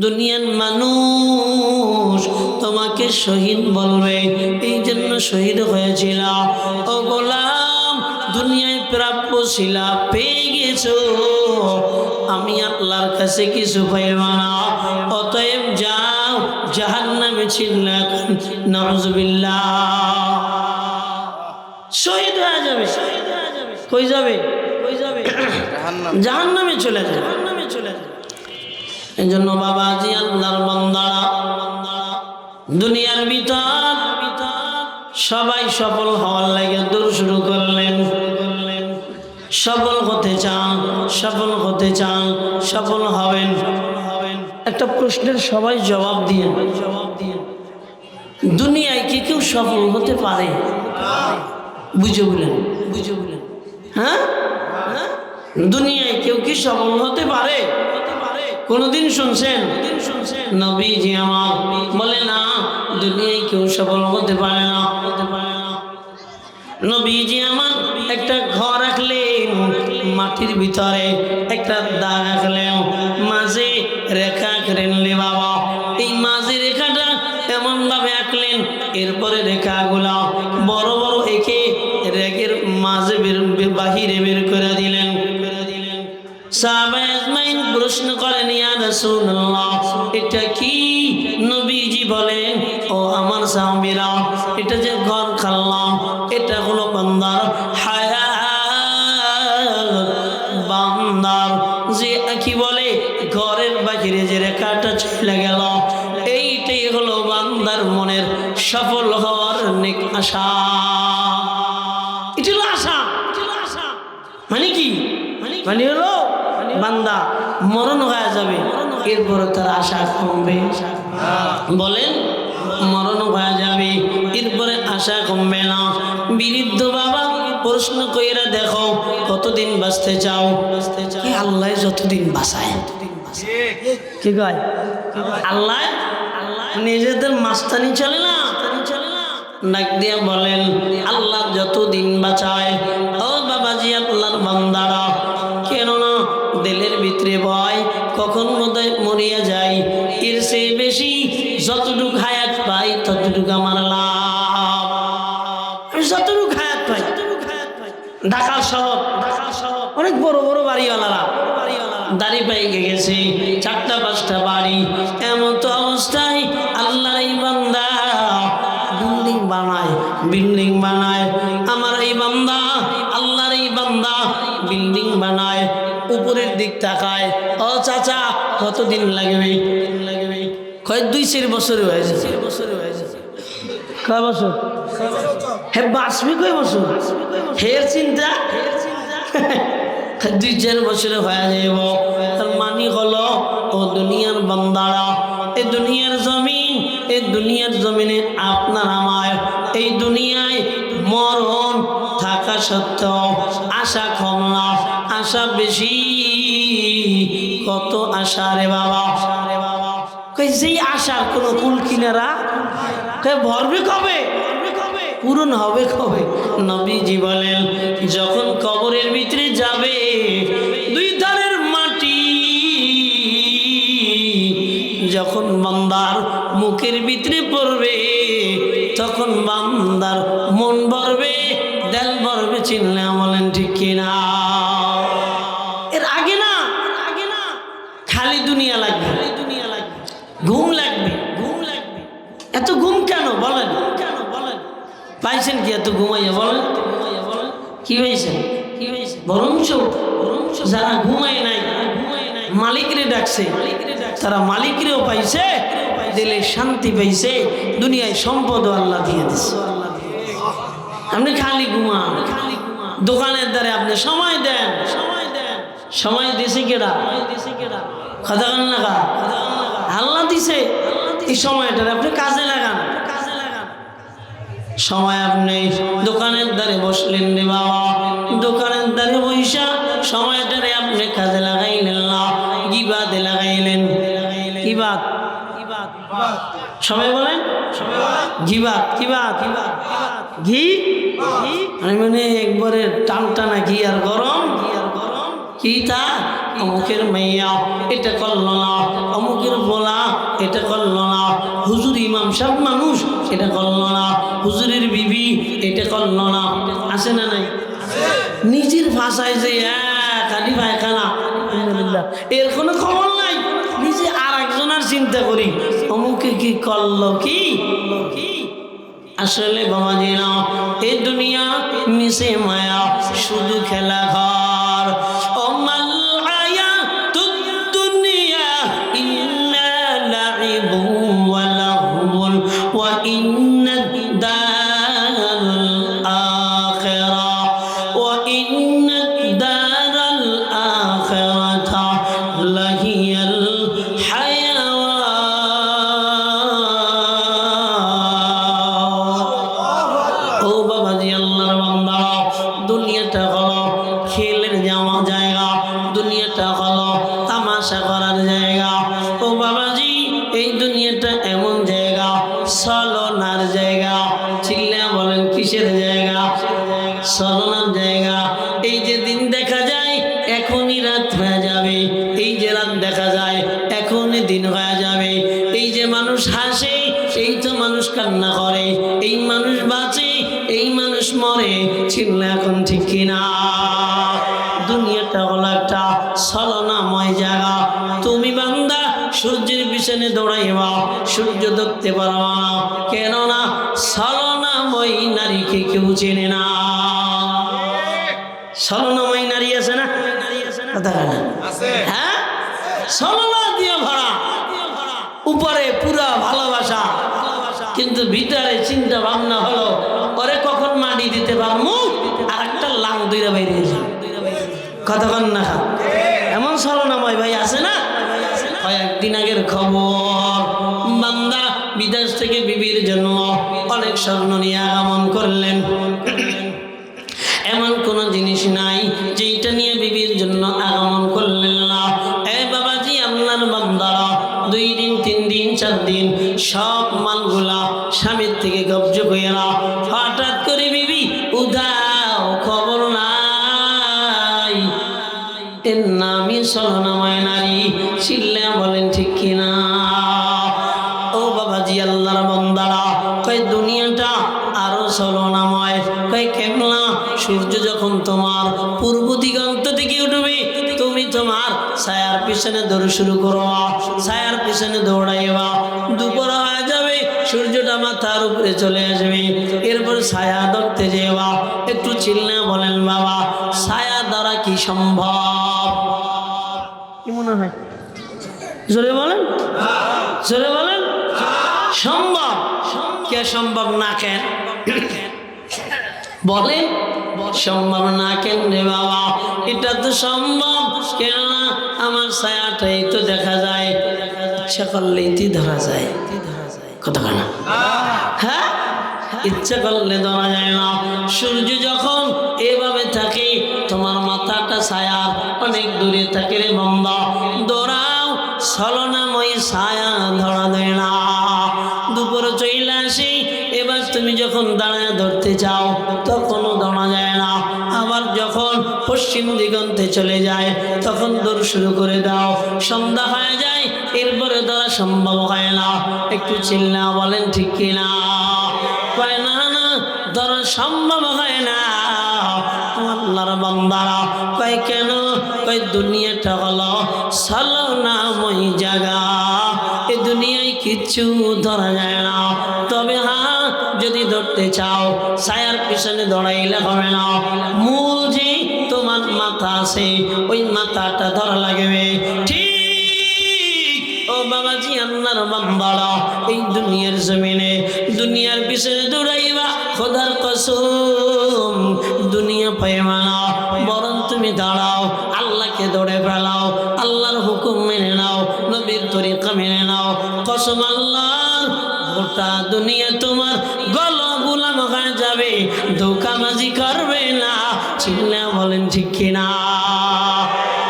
দুনিয়ার মানুষ তোমাকে শহীদ বলবে, এই জন্য শহীদ হয়েছিল। ও গোলাম, দুনিয়ায় প্রাপ্য ছিলা পেয়ে গেছো, আমি আল্লাহর কাছে কিছু পাইবা না। অতএব যাও, জাহান্নামে ছিলা নাউজুবিল্লাহ। শহীদ হয়ে যাবে। কই যাবে? জাহান্নামে চলে যাবে। এই জন্য বাবাজি, আল্লাহর বান্দারা, দুনিয়ার ভিতর সবাই সফল হওয়ার লাগে দৌড় শুরু করলেন। সফল হতে চান, সফল হতে চান, সফল হবেন। একটা প্রশ্নের সবাই জবাব দিয়ে, দুনিয়ায় কি কেউ সফল হতে পারে? বুঝে বলেন, হ্যাঁ? দুনিয়ায় কেউ কি সফল হতে পারে? কোনদিন শুনছেন? নবীজি আমার বলে না, দুনিয়ায় কেউ সফল হতে পারে না। নবীজি আমার একটা ঘর রাখলেন, মাটির ভিতরে একটা দাগ রাখলেন, মাঝে রেখা আঁকলেন। রে বাবা, এই মাঝে রেখাটা এমন ভাবে আঁকলেন, এরপরে রেখাগুলা বড় বড় এঁকে রেখের মাঝে বাহিরে বের করে দিলেন। সাহাবায়ে আজমাইন প্রশ্ন করেন, ইয়া রাসূলুল্লাহ, এটা কি? নবীজি বলেন, ও আমার সাহাবীরা, এটা যে ঘর খাল্লাম, এটা হলো বান্দার হায়াত। বান্দার যে কি বলে, ঘরের বাহিরে যে রেখাটা চলে গেল, এইটাই হলো বান্দার মনের সফল হওয়ার নেক আশা। এটা হলো আশা। মানে কি? মানে হলো বান্দা মরণ হয়ে যাবে, এরপরে তার আশা কমবে। বলেন, মরণ হয়ে যাবে, এরপরে আশা কমবে না। বৃদ্ধ বাবা প্রশ্ন কইরা দেখো, কতদিন বাঁচতে চাও? আল্লাহ যতদিন বাঁচায়। কি কয়? আল্লাহ নিজেদের মাস্তানি চলে না। ডাক দিয়া বলেন, আল্লাহ যতদিন বাঁচায়। ও বাবাজি, আল্লাহর বান্দারা, কেননা দিলের ভিতরে ভয়, কখন বোধহয় মরিয়া যায়। এর চেয়ে বেশি যতটুকু হায়াত পাই ততটুকু আমার লাভ। আমি যতটুকু হায়াত পাই, ঢাকা শহর অনেক বড় বড় বাড়িওয়ালারা দাড়ি পাইকে গেছে, 4টা 5টা বাড়ি। এমন তো অবস্থায় আল্লাহর এই বান্দা বিল্ডিং বানায়। আমার এই বান্দা, আল্লাহর এই বান্দা বিল্ডিং বানায়, উপরের দিক তাকায়। ও চাচা, কতদিন লাগবে? কয় 2-4 বছর হয়েছে। কয় বছর? হে বাঁচবি কয় বছর? হের চিন্তা 2-4 বছরে হয়ে যাব। তার মানে হলো, ও দুনিয়ার বান্দারা, এই দুনিয়ার জমিন, এই দুনিয়ার জমিনে আপনার আমার, এই দুনিয়ায় মরণ থাকা সত্ত্বেও আশা কম না, আশা বেশি। কত আশা রে বাবা! যেই আশার কোনো কুল কিনারা ভরবে কবে? পূরণ হবে কবে? নবীজি বলেন, যখন কবরের ভিতরে যাবে, 2 ধারের মাটি যখন বান্দার মুখের ভিতরে পড়বে, তখন বান্দার মন ভরবে, দেল ভরবে। চিল্লা বলেন ঠিক কিনা? এর আগে না, খালি দুনিয়া লাগবে, ঘুম লাগবে। এত ঘুম কেন বলেন? পাইছেন কি এত ঘুমাইয়া? বলেন কি হয়েছে? বরঞ্চ যারা ঘুমায় নাই, মালিকরে ডাকছে, তারা মালিকরেও পাইছে, দিলে শান্তি পাইছে, দুনিয়ায় সম্পদও আল্লাহ দিয়ে দিচ্ছে। আপনি খালি ঘুমান, দোকানের দ্বারে আপনি সময় দেন, সময় দিছে কেডা? কথা বলেন না, আল্লাহ দিছে। এই সময়টা আপনি কাজে লাগান। সময় আপনি দোকানের দ্বারে বসলেন রে বাবা, দোকানের দ্বারে বৈশা সময়টারে আপনি কাজে লাগাইলেন না, গিবাদে লাগাইলেন। গিবাদ সবাই বলেন, গিবাদ ঘি মানে একবারে টানটানা ঘি আর গরম। কি তা? অমুকের মাইয়া এটা করলো না, অমুকের বলা এটা করলো না, হুজুর ইমাম সাহেব মানুষ এটা করলো না, হুজুরের বিবি এটা করলো না, আছে না নাই? নিজের ভাষায় যে খালি পায়খানা, এর কোনো খবর নাই, নিজে আর একজনের চিন্তা করি অমুকে কি করলো কি। আসলে বাবাজি না, এই দুনিয়া মিশে মায়া, শুধু খেলা ঘর। ও মাল হায়াতুদ দুনিয়া ইল্লা লাইবুন ওয়া লাহবুন ওয়া ইন্নাদ দারাল আখিরাহ ওয়া ইন্নাদ দারাল আখিরাতা লাহিয়াল দুনিয়াটা হলো খেলের যাওয়া জায়গা, দুনিয়াটা হলো তামাশা করার জায়গা। ও বাবাজি, এই দুনিয়াটা এমন জায়গা, ছলনার জায়গা। চিল্লা বলেন কিসের জায়গা? ছলনার জায়গা। এই যে দিন দেখা যায় এখনই রাত হয়ে যাবে, এই যে রাত দেখা যায় এখনই দিন হয়ে যাবে। এই যে মানুষ হাসে, এই তো মানুষ কান্না করে। এই মানুষ বাঁচে, এই মানুষ মরে। চিল্লা এখন ঠিক কিনা? দুনিয়াটা হলো একটা ছলনাময় জায়গা। তুমি বান্দা সূর্যের পিছনে দৌড়াইবা, সূর্য দেখতে পারবা না, কেননা ছলনাময় নারীকে কেউ চেনে না। ছলনাময় নারী আছে না? হ্যাঁ, ছলনা দিয়ে ভরা, উপরে পুরা ভালোবাসা, কিন্তু ভিতরে চিন্তা ভাবনা হলো পরে কখন মাটি দিতে পারবো, আর একটা লাং দুইরা বাইরে কতক্ষণ না। এমন ছলনাময় ভাই আছে না? কয়েকদিন আগের খবর, বান্দা বিদেশ থেকে বিবির জন্য অনেক স্বর্ণ নিয়ে আগমন করলেন। এমন কোন জিনিস নাই যেটা নিয়ে বিবির জন্য আগমন করলেন না। এ বাবাজি, আল্লাহর বান্দারা 2 দিন 3 দিন 4 দিন সব মালগুলা স্বামীর থেকে কবজ কইরা, হঠাৎ করে বিবি উধাও, খবর নাই। এর নামই ছলনাময় নারী। চিল্লা বলেন ঠিক কিনা? ও বাবাজি, আল্লাহর বান্দারা, কয় দুনিয়াটা আরো ছলনাময়। কয় কেমলা? সূর্য যখন তোমার পূর্ব দিগন্ত থেকে উঠবে, তুমি তোমার ছায়ার পিছনে দৌড় শুরু করবা, ছায়ার পিছনে দৌড়াইবা। দুপুর হয়ে যাবে, সূর্যটা মাথার উপরে চলে আসবে, এরপর ছায়া ধরতে যাবা। একটু চিল্লা বলেন বাবা, ছায়া দ্বারা কি সম্ভব? কি মনে হয়? জোরে বলেন, জোরে বলেন। সম্ভব। কে সম্ভব না? কেন বলেন সম্ভব না কেন রে বাবা? এটা তো সম্ভব, কেননা আমার ছায়াটাই তো দেখা যায়, ইচ্ছা করলে ধরা যায়। কথা না? হ্যাঁ, ইচ্ছা করলে ধরা যায় না। সূর্য যখন এভাবে থাকে, তোমার মাথাটা ছায়া অনেক দূরে থাকে রে বান্দা, দৌড়াও, ছলনাময় ছায়া ধরা দেয় না। দুপুর চলে আসে, এবার তুমি যখন দাঁড়ায় ধরতে চাও তখনও ধরা যায় না। আবার যখন পশ্চিম দিগন্তে চলে যায় তখন দৌড় শুরু করে দাও। সন্ধ্যা হয়ে যায়, এরপরে ধরা সম্ভব হয় না। একটু চিল্লা বলেন ঠিক কিনা? কয় না না, ধরা সম্ভব হয় না। আল্লাহর বান্দারা কয় কেন? কয় দুনিয়াটা হলো ছলনাময় জায়গা, এ দুনিয়ায় কিচ্ছু ধরা যায় না। তবে হ্যাঁ, যদি ধরতে চাও ছায়ার পিছনে দৌড়াইলে হবে না। মূল যে তোমার মাথা আছে, ওই মাথাটা ধরা লাগবে। ঠিক ও বাবাজি, আল্লাহর বান্দারা, এই দুনিয়ার জমিনে দুনিয়ার পিছনে দৌড়াইবা, খোদার কসম দুনিয়া পাইবা না। বরং তুমি দাঁড়াও, আল্লাহকে দৌড়ে ফেলাও, আল্লাহর হুকুম মেনে নাও, নবীর তরিকা মেনে নাও। কসম আল্লাহর, গোটা দুনিয়া তোমার গলা গোলাম হয়ে যাবে, ধোঁকাবাজি করবে না। চিল্লা বলেন ঠিক কিনা?